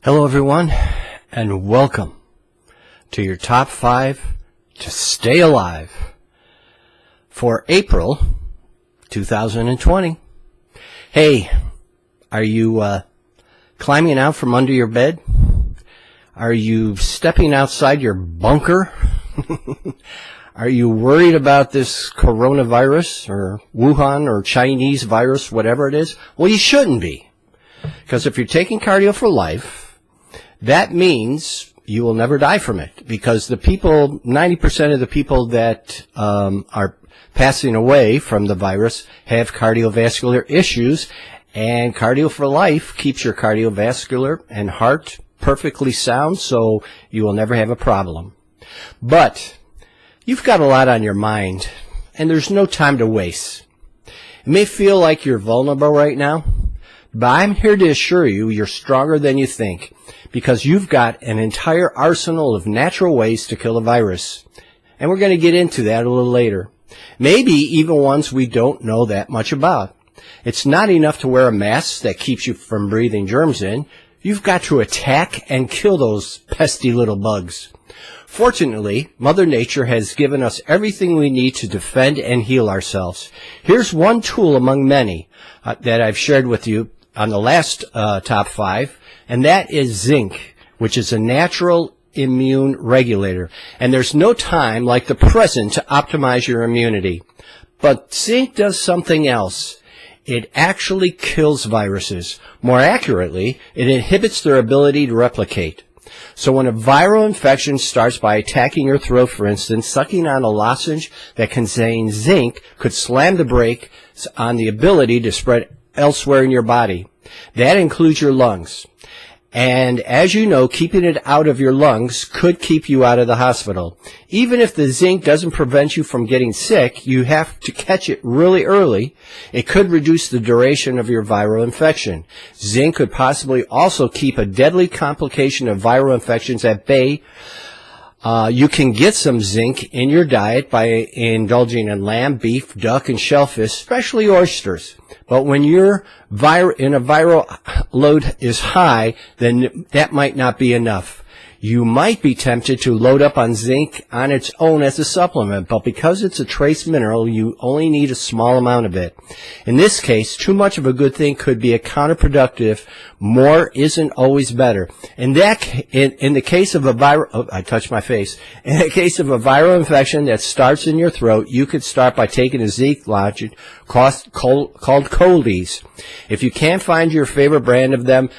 Hello everyone, and welcome to your top 5 to stay alive for April 2020. Hey, are you climbing out from under your bed? Are you stepping outside your bunker? Are you worried about this coronavirus or Wuhan or Chinese virus, whatever it is? Well, you shouldn't be, because if you're taking CardioForLIfe, that means you will never die from it, because the people, 90% of the people that are passing away from the virus have cardiovascular issues, and CardioForLIfe keeps your cardiovascular and heart perfectly sound, so you will never have a problem. But you've got a lot on your mind, and there's no time to waste. It may feel like you're vulnerable right now, but I'm here to assure you you're stronger than you think, because you've got an entire arsenal of natural ways to kill a virus. And we're going to get into that a little later. Maybe even ones we don't know that much about. It's not enough to wear a mask that keeps you from breathing germs in. You've got to attack and kill those pesky little bugs. Fortunately, Mother Nature has given us everything we need to defend and heal ourselves. Here's one tool among many that I've shared with you on the last top 5, and that is zinc, which is a natural immune regulator. And there's no time like the present to optimize your immunity. But zinc does something else. It actually kills viruses. More accurately, it inhibits their ability to replicate. So when a viral infection starts by attacking your throat, for instance, sucking on a lozenge that contains zinc could slam the brakes on the ability to spread elsewhere in your body. That includes your lungs. And as you know, keeping it out of your lungs could keep you out of the hospital. Even if the zinc doesn't prevent you from getting sick, you have to catch it really early. It could reduce the duration of your viral infection. Zinc could possibly also keep a deadly complication of viral infections at bay. You can get some zinc in your diet by indulging in lamb, beef, duck, and shellfish, especially oysters. But when your viral load is high, then that might not be enough. You might be tempted to load up on zinc on its own as a supplement, but because it's a trace mineral, you only need a small amount of it. In this case, too much of a good thing could be a counterproductive. More isn't always better. In the case of a viral, I touched my face. In the case of a viral infection that starts in your throat, you could start by taking a zinc lozenge called Cold-EEZE. If you can't find your favorite brand of them,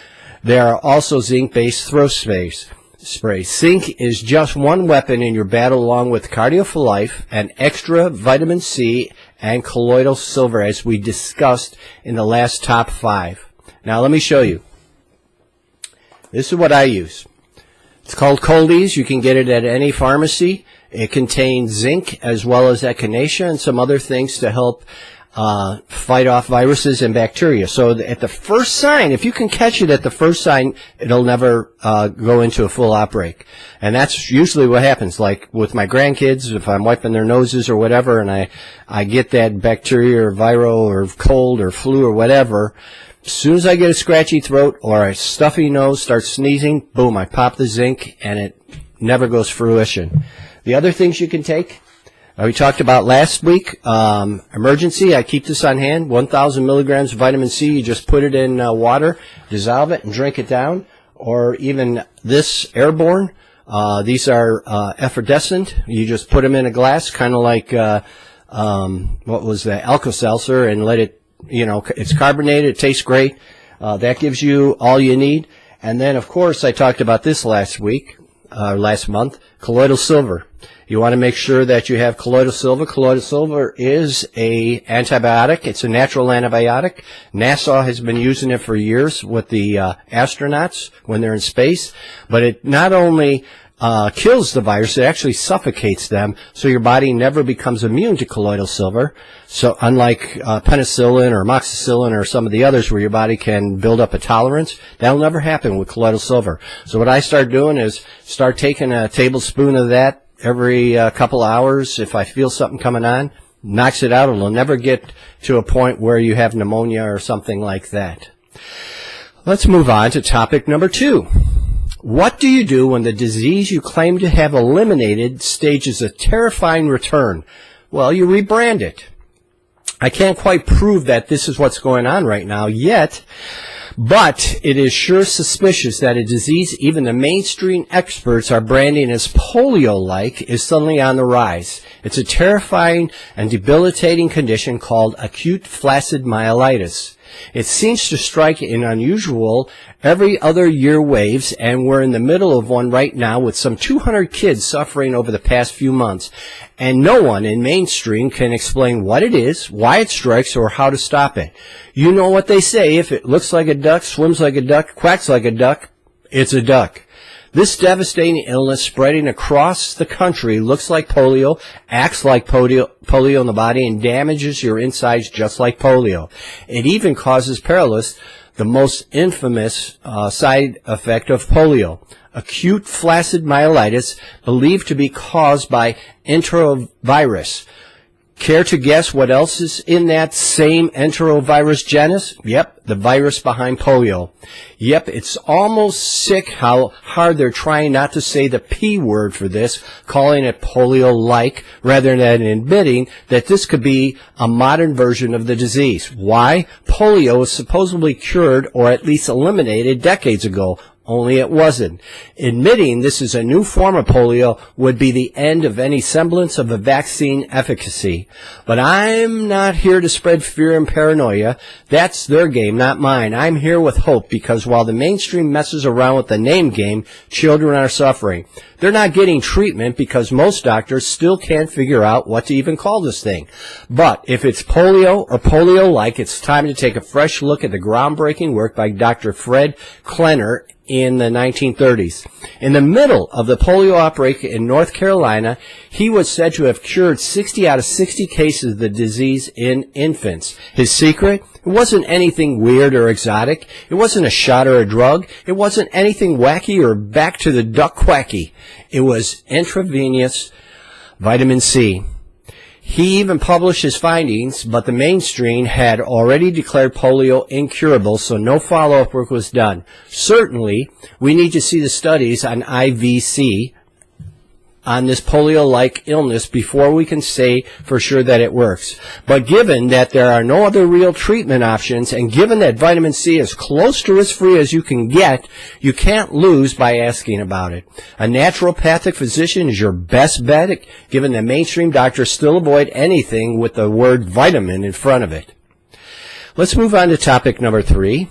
there are also zinc-based throat sprays. Zinc is just one weapon in your battle, along with CardioForLIfe and extra vitamin C and colloidal silver, as we discussed in the last top 5. Now let me show you. This is what I use. It's called Cold-EEZE. You can get it at any pharmacy. It contains zinc as well as echinacea and some other things to help fight off viruses and bacteria. So at the first sign, if you can catch it at the first sign, it'll never go into a full outbreak. And that's usually what happens. Like with my grandkids, if I'm wiping their noses or whatever, and I get that bacteria or viral or cold or flu or whatever, as soon as I get a scratchy throat or a stuffy nose, start sneezing, boom, I pop the zinc, and it never goes fruition. The other things you can take, we talked about last week, emergency. I keep this on hand, 1,000 milligrams of vitamin C. You just put it in water, dissolve it, and drink it down. Or even this airborne. These are effervescent. You just put them in a glass, kind of like what was that, Alka-Seltzer, and let it, it's carbonated. It tastes great. That gives you all you need. And then, of course, I talked about this last month, colloidal silver. You want to make sure that you have colloidal silver. Colloidal silver is a antibiotic. It's a natural antibiotic. NASA has been using it for years with the astronauts when they're in space. But it not only kills the virus, it actually suffocates them, so your body never becomes immune to colloidal silver. So unlike penicillin or amoxicillin or some of the others where your body can build up a tolerance, that'll never happen with colloidal silver. So what I start doing is start taking a tablespoon of that every couple hours. If I feel something coming on, knocks it out. It'll never get to a point where you have pneumonia or something like that. Let's move on to topic number 2. What do you do when the disease you claim to have eliminated stages a terrifying return? Well, you rebrand it. I can't quite prove that this is what's going on right now yet, but it is sure suspicious that a disease even the mainstream experts are branding as polio-like is suddenly on the rise. It's a terrifying and debilitating condition called acute flaccid myelitis. It seems to strike in unusual every other year waves, and we're in the middle of one right now with some 200 kids suffering over the past few months. And no one in mainstream can explain what it is, why it strikes, or how to stop it. You know what they say, if it looks like a duck, swims like a duck, quacks like a duck, it's a duck. This devastating illness spreading across the country looks like polio, acts like polio in the body, and damages your insides just like polio. It even causes paralysis, the most infamous side effect of polio. Acute flaccid myelitis, believed to be caused by enterovirus. Care to guess what else is in that same enterovirus genus? Yep, the virus behind polio. Yep, it's almost sick how hard they're trying not to say the P word for this, calling it polio-like, rather than admitting that this could be a modern version of the disease. Why? Polio was supposedly cured or at least eliminated decades ago. Only it wasn't. Admitting this is a new form of polio would be the end of any semblance of a vaccine efficacy. But I'm not here to spread fear and paranoia. That's their game, not mine. I'm here with hope, because while the mainstream messes around with the name game, children are suffering. They're not getting treatment because most doctors still can't figure out what to even call this thing. But if it's polio or polio-like, it's time to take a fresh look at the groundbreaking work by Dr. Fred Klenner in the 1930s. In the middle of the polio outbreak in North Carolina, he was said to have cured 60 out of 60 cases of the disease in infants. His secret? It wasn't anything weird or exotic. It wasn't a shot or a drug. It wasn't anything wacky or back to the duck quacky. It was intravenous vitamin C. He even published his findings, but the mainstream had already declared polio incurable, so no follow-up work was done. Certainly, we need to see the studies on IVC, on this polio-like illness, before we can say for sure that it works. But given that there are no other real treatment options, and given that vitamin C is close to risk-free as you can get, you can't lose by asking about it. A naturopathic physician is your best bet, given that mainstream doctors still avoid anything with the word vitamin in front of it. Let's move on to topic number 3.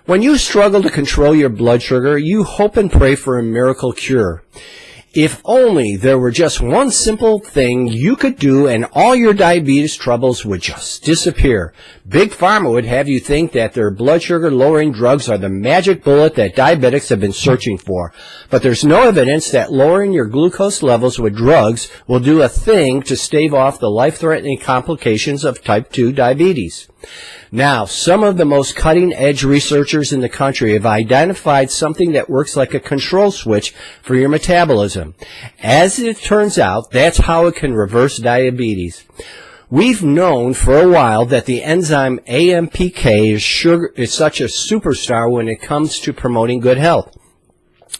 When you struggle to control your blood sugar, you hope and pray for a miracle cure. If only there were just one simple thing you could do and all your diabetes troubles would just disappear. Big Pharma would have you think that their blood sugar lowering drugs are the magic bullet that diabetics have been searching for. But there's no evidence that lowering your glucose levels with drugs will do a thing to stave off the life-threatening complications of type 2 diabetes. Now, some of the most cutting-edge researchers in the country have identified something that works like a control switch for your metabolism. As it turns out, that's how it can reverse diabetes. We've known for a while that the enzyme AMPK is such a superstar when it comes to promoting good health.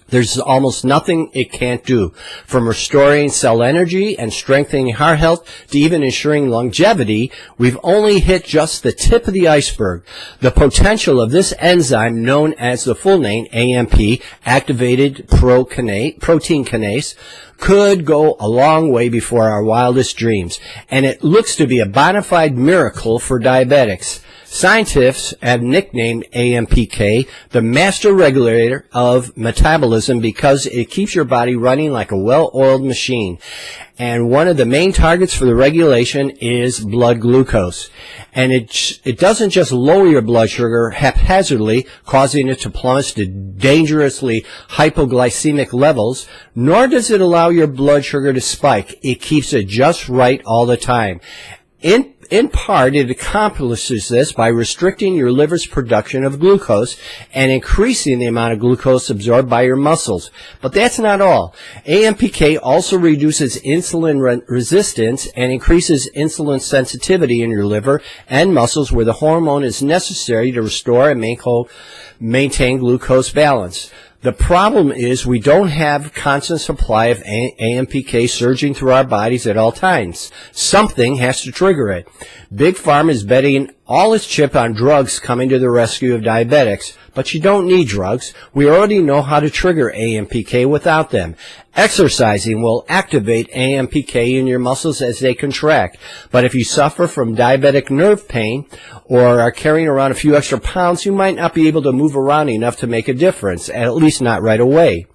There's almost nothing it can't do, from restoring cell energy and strengthening heart health to even ensuring longevity. We've only hit just the tip of the iceberg. The potential of this enzyme, known as the full name AMP, activated protein kinase, could go a long way before our wildest dreams, and it looks to be a bona fide miracle for diabetics. Scientists have nicknamed AMPK the master regulator of metabolism because it keeps your body running like a well-oiled machine. And one of the main targets for the regulation is blood glucose. And it doesn't just lower your blood sugar haphazardly, causing it to plummet to dangerously hypoglycemic levels, nor does it allow your blood sugar to spike. It keeps it just right all the time. In part, it accomplishes this by restricting your liver's production of glucose and increasing the amount of glucose absorbed by your muscles. But that's not all. AMPK also reduces insulin resistance and increases insulin sensitivity in your liver and muscles, where the hormone is necessary to restore and maintain glucose balance. The problem is we don't have constant supply of AMPK surging through our bodies at all times. Something has to trigger it. Big Pharma is betting all its chip on drugs coming to the rescue of diabetics, but you don't need drugs. We already know how to trigger AMPK without them. Exercising will activate AMPK in your muscles as they contract, but if you suffer from diabetic nerve pain or are carrying around a few extra pounds, you might not be able to move around enough to make a difference, at least not right away.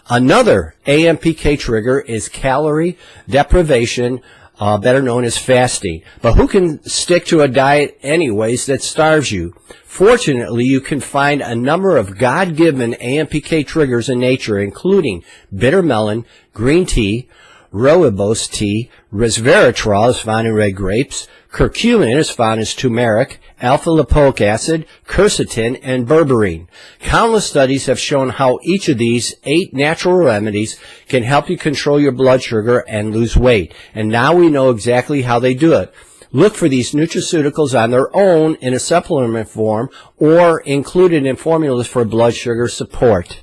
Another AMPK trigger is calorie deprivation, better known as fasting. But who can stick to a diet anyways that starves you? Fortunately, you can find a number of God-given AMPK triggers in nature, including bitter melon, green tea, rooibos tea, resveratrol is found in red grapes, curcumin is found as turmeric, alpha-lipoic acid, quercetin, and berberine. Countless studies have shown how each of these 8 natural remedies can help you control your blood sugar and lose weight. And now we know exactly how they do it. Look for these nutraceuticals on their own in a supplement form or included in formulas for blood sugar support.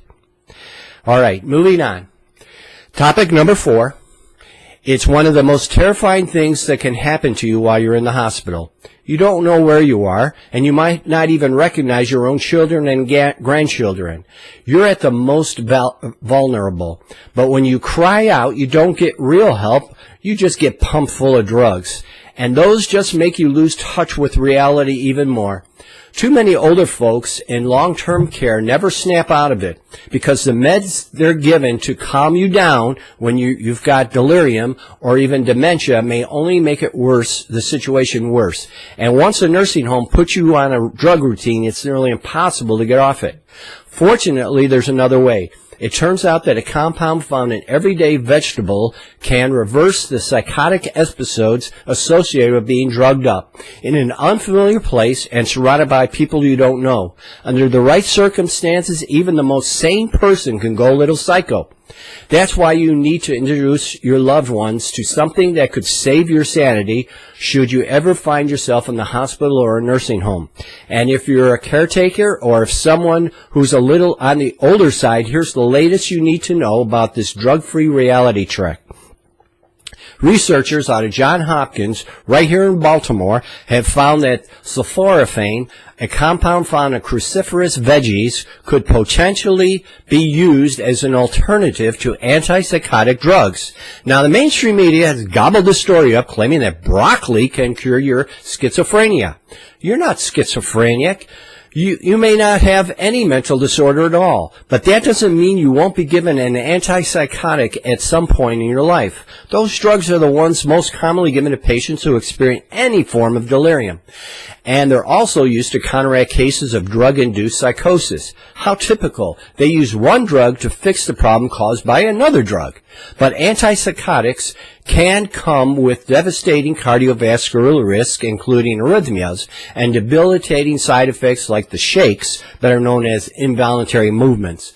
All right, moving on. Topic number 4. It's one of the most terrifying things that can happen to you while you're in the hospital. You don't know where you are, and you might not even recognize your own children and grandchildren. You're at the most vulnerable. But when you cry out, you don't get real help. You just get pumped full of drugs. And those just make you lose touch with reality even more. Too many older folks in long-term care never snap out of it because the meds they're given to calm you down when you've got delirium or even dementia may only make it worse, the situation worse. And once a nursing home puts you on a drug routine, it's nearly impossible to get off it. Fortunately, there's another way. It turns out that a compound found in everyday vegetable can reverse the psychotic episodes associated with being drugged up in an unfamiliar place and surrounded by people you don't know. Under the right circumstances, even the most sane person can go a little psycho. That's why you need to introduce your loved ones to something that could save your sanity should you ever find yourself in the hospital or a nursing home. And if you're a caretaker or if someone who's a little on the older side, here's the latest you need to know about this drug-free reality check. Researchers out of Johns Hopkins, right here in Baltimore, have found that sulforaphane, a compound found in cruciferous veggies, could potentially be used as an alternative to antipsychotic drugs. Now, the mainstream media has gobbled the story up, claiming that broccoli can cure your schizophrenia. You're not schizophrenic. You may not have any mental disorder at all, but that doesn't mean you won't be given an antipsychotic at some point in your life. Those drugs are the ones most commonly given to patients who experience any form of delirium. And they're also used to counteract cases of drug-induced psychosis. How typical. They use one drug to fix the problem caused by another drug. But antipsychotics can come with devastating cardiovascular risk, including arrhythmias, and debilitating side effects like the shakes that are known as involuntary movements.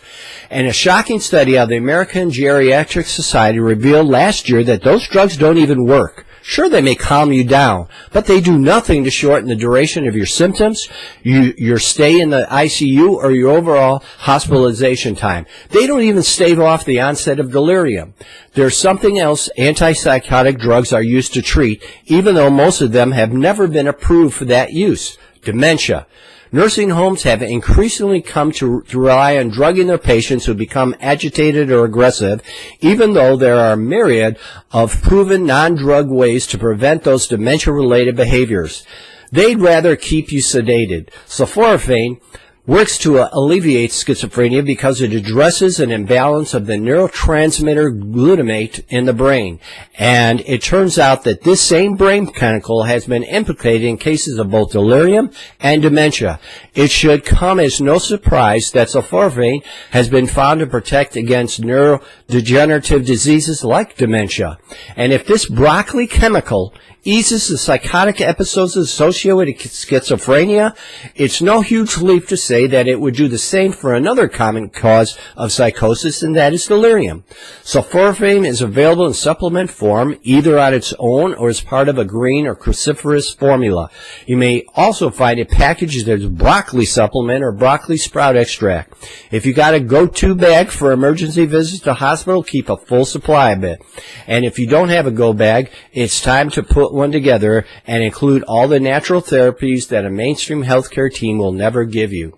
And a shocking study of the American Geriatric Society revealed last year that those drugs don't even work. Sure, they may calm you down, but they do nothing to shorten the duration of your symptoms, your stay in the ICU, or your overall hospitalization time. They don't even stave off the onset of delirium. There's something else antipsychotic drugs are used to treat, even though most of them have never been approved for that use. Dementia. Nursing homes have increasingly come to rely on drugging their patients who become agitated or aggressive, even though there are a myriad of proven non-drug ways to prevent those dementia-related behaviors. They'd rather keep you sedated. Sulforaphane works to alleviate schizophrenia because it addresses an imbalance of the neurotransmitter glutamate in the brain. And it turns out that this same brain chemical has been implicated in cases of both delirium and dementia. It should come as no surprise that sulforaphane has been found to protect against neurodegenerative diseases like dementia. And if this broccoli chemical eases the psychotic episodes associated with schizophrenia, it's no huge leap to say that it would do the same for another common cause of psychosis, and that is delirium. Sulforaphane is available in supplement form, either on its own or as part of a green or cruciferous formula. You may also find it packaged as broccoli supplement or broccoli sprout extract. If you got a go-to bag for emergency visits to hospital, keep a full supply of it. And if you don't have a go bag, it's time to put one together and include all the natural therapies that a mainstream healthcare team will never give you.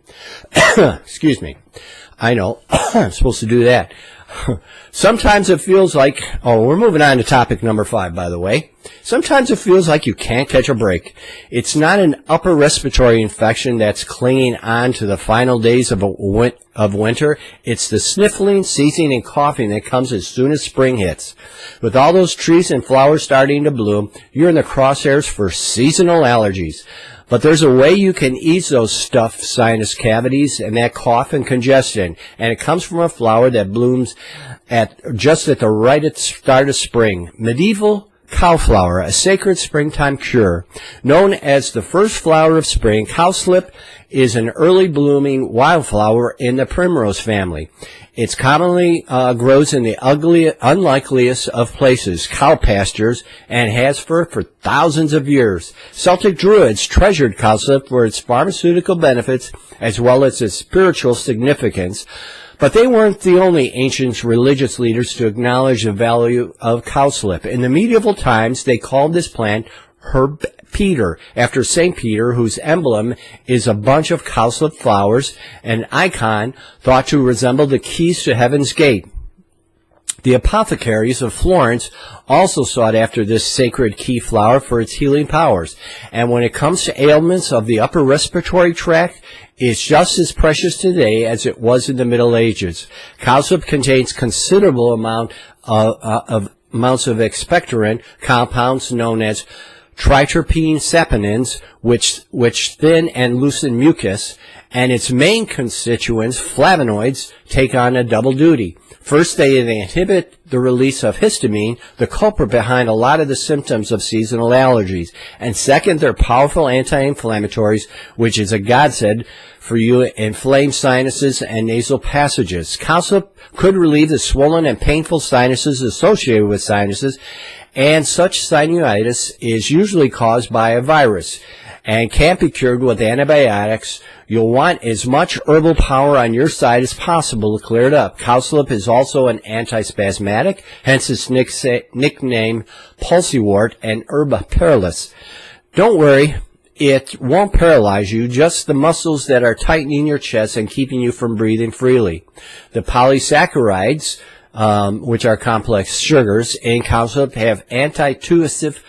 Excuse me. I know. I'm supposed to do that. Sometimes it feels like, we're moving on to topic number 5, by the way. Sometimes it feels like you can't catch a break. It's not an upper respiratory infection that's clinging on to the final days of winter. It's the sniffling, sneezing, and coughing that comes as soon as spring hits. With all those trees and flowers starting to bloom, you're in the crosshairs for seasonal allergies. But there's a way you can ease those stuffed sinus cavities and that cough and congestion, and it comes from a flower that blooms just at the right start of spring. Medieval cowflower, a sacred springtime cure. Known as the first flower of spring, cowslip is an early blooming wildflower in the primrose family. It commonly grows in the unlikeliest of places, cow pastures, and has for thousands of years. Celtic Druids treasured cowslip for its pharmaceutical benefits as well as its spiritual significance. But they weren't the only ancient religious leaders to acknowledge the value of cowslip. In the medieval times, they called this plant herb Peter, after St. Peter, whose emblem is a bunch of cowslip flowers, an icon thought to resemble the keys to Heaven's Gate. The apothecaries of Florence also sought after this sacred key flower for its healing powers. And when it comes to ailments of the upper respiratory tract, it's just as precious today as it was in the Middle Ages. Cowslip contains considerable amounts of expectorant compounds known as triterpene saponins, which thin and loosen mucus, and its main constituents, flavonoids, take on a double duty. First, they inhibit the release of histamine, the culprit behind a lot of the symptoms of seasonal allergies. And second, they're powerful anti-inflammatories, which is a godsend for you inflamed sinuses and nasal passages. Cowslip could relieve the swollen and painful sinuses associated with sinuses, and such sinusitis is usually caused by a virus and can't be cured with antibiotics. You'll want as much herbal power on your side as possible to clear it up. Cowslip is also an antispasmodic, hence its nickname Pulsywort and Herba Perilous. Don't worry, it won't paralyze you, just the muscles that are tightening your chest and keeping you from breathing freely. The polysaccharides, which are complex sugars, in cowslip have antitussive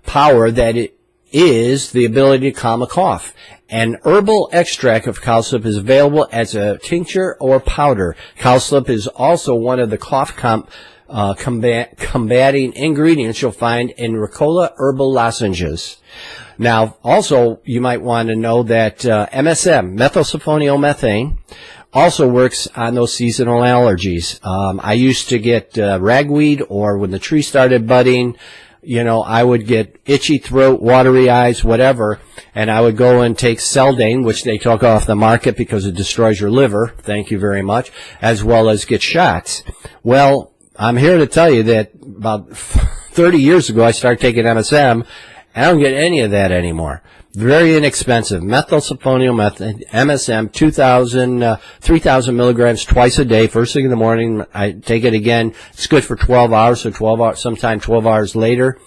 power that it is the ability to calm a cough. An herbal extract of cowslip is available as a tincture or powder. Cowslip is also one of the cough combating ingredients you'll find in Ricola herbal lozenges. Now, also, you might want to know that MSM, methylsulfonylmethane, also works on those seasonal allergies. I used to get ragweed, or when the tree started budding, I would get itchy throat, watery eyes, whatever, and I would go and take Seldane, which they took off the market because it destroys your liver, thank you very much, as well as get shots. Well, I'm here to tell you that about 30 years ago I started taking MSM, and I don't get any of that anymore. Very inexpensive. Methylsulfonylmethane, MSM, 3,000 milligrams twice a day. First thing in the morning, I take it again. It's good for 12 hours, so sometime 12 hours later.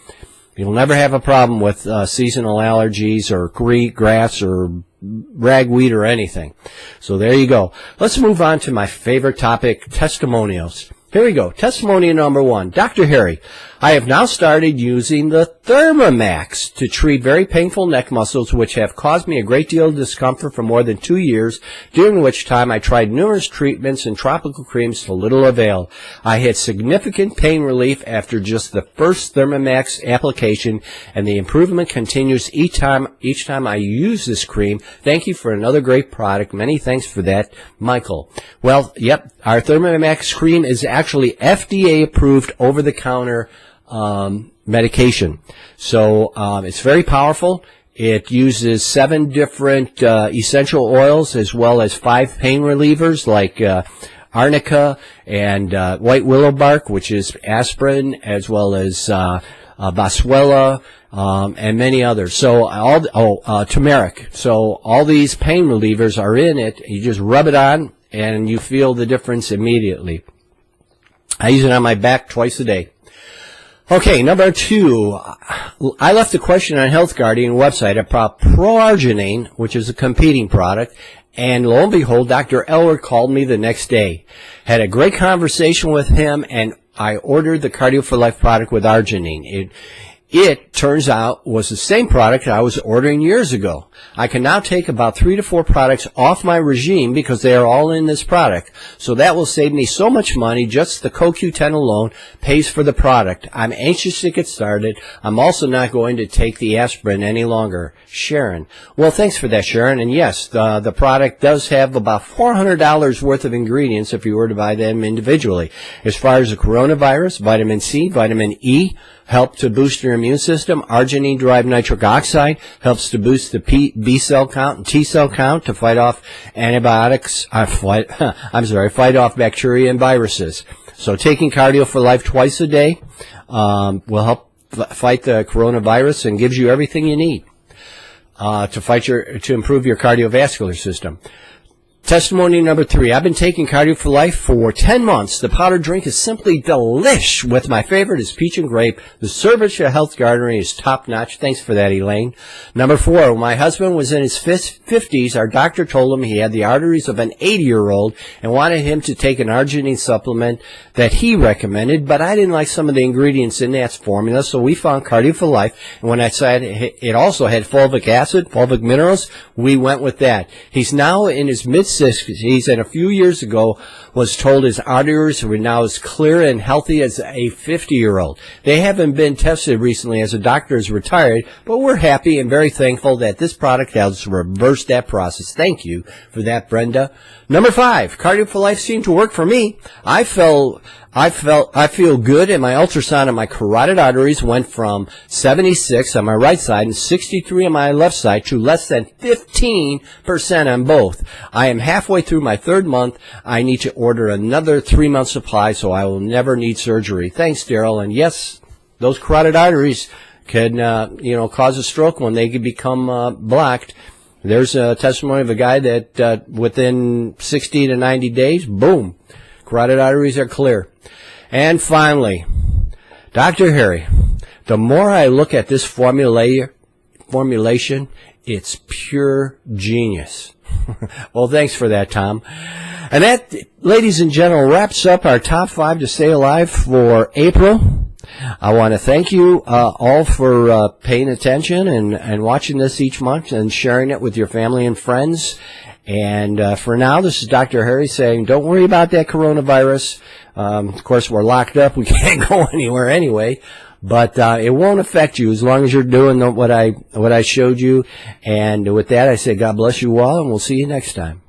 You'll never have a problem with seasonal allergies or grass or ragweed or anything. So there you go. Let's move on to my favorite topic, testimonials. Here we go. Testimonial number 1. Dr. Harry, I have now started using the Thermamax to treat very painful neck muscles, which have caused me a great deal of discomfort for more than 2 years, during which time I tried numerous treatments and tropical creams to little avail. I had significant pain relief after just the first Thermamax application, and the improvement continues each time I use this cream. Thank you for another great product. Many thanks for that, Michael. Well, yep, our Thermamax cream is actually FDA approved over-the-counter medication. So it's very powerful. It uses 7 different essential oils as well as 5 pain relievers like arnica and white willow bark, which is aspirin, as well as boswellia, and many others. So turmeric. So all these pain relievers are in it. You just rub it on, and you feel the difference immediately. I use it on my back twice a day. Okay, number 2, I left a question on Health Guardian website about Arginine, which is a competing product, and lo and behold, Dr. Elwardt called me the next day. Had a great conversation with him, and I ordered the CardioForLIfe product with Arginine. It turns out was the same product I was ordering years ago. I can now take about 3 to 4 products off my regime because they are all in this product. So that will save me so much money. Just the CoQ10 alone pays for the product. I'm anxious to get started. I'm also not going to take the aspirin any longer. Sharon. Well, thanks for that, Sharon. And yes, the product does have about $400 worth of ingredients if you were to buy them individually. As far as the coronavirus, vitamin C, vitamin E, help to boost your immune system. Arginine-derived nitric oxide helps to boost the B cell count and T cell count to fight off fight off bacteria and viruses. So taking CardioForLIfe twice a day will help fight the coronavirus and gives you everything you need to improve your cardiovascular system. Testimony number 3. I've been taking CardioForLIfe for 10 months. The powder drink is simply delish. With my favorite is peach and grape. The service at Health Guardian is top-notch. Thanks for that, Elaine. Number 4. When my husband was in his 50s, our doctor told him he had the arteries of an 80-year-old and wanted him to take an Arginine supplement that he recommended, but I didn't like some of the ingredients in that formula, so we found CardioForLIfe, and when I said it also had fulvic acid, fulvic minerals, we went with that. He's now in his mid-60s, and a few years ago was told his arteries were now as clear and healthy as a 50-year-old. They haven't been tested recently as a doctor is retired, but we're happy and very thankful that this product has reversed that process. Thank you for that, Brenda. Number 5, CardioForLIfe seemed to work for me. I feel good, and my ultrasound on my carotid arteries went from 76 on my right side and 63 on my left side to less than 15% on both. I am halfway through my 3rd month. I need to order another 3-month supply, so I will never need surgery. Thanks, Daryl. And yes, those carotid arteries can, cause a stroke when they can become blocked. There's a testimony of a guy that within 60 to 90 days, boom, carotid arteries are clear. And finally, Dr. Harry, the more I look at this formulation, it's pure genius. Well, thanks for that, Tom. And that, ladies and gentlemen, wraps up our top 5 to stay alive for April. I want to thank you all for paying attention and watching this each month and sharing it with your family and friends. And for now, this is Dr. Harry saying, don't worry about that coronavirus. Of course, we're locked up. We can't go anywhere anyway. But it won't affect you as long as you're doing what I showed you. And with that, I say God bless you all, and we'll see you next time.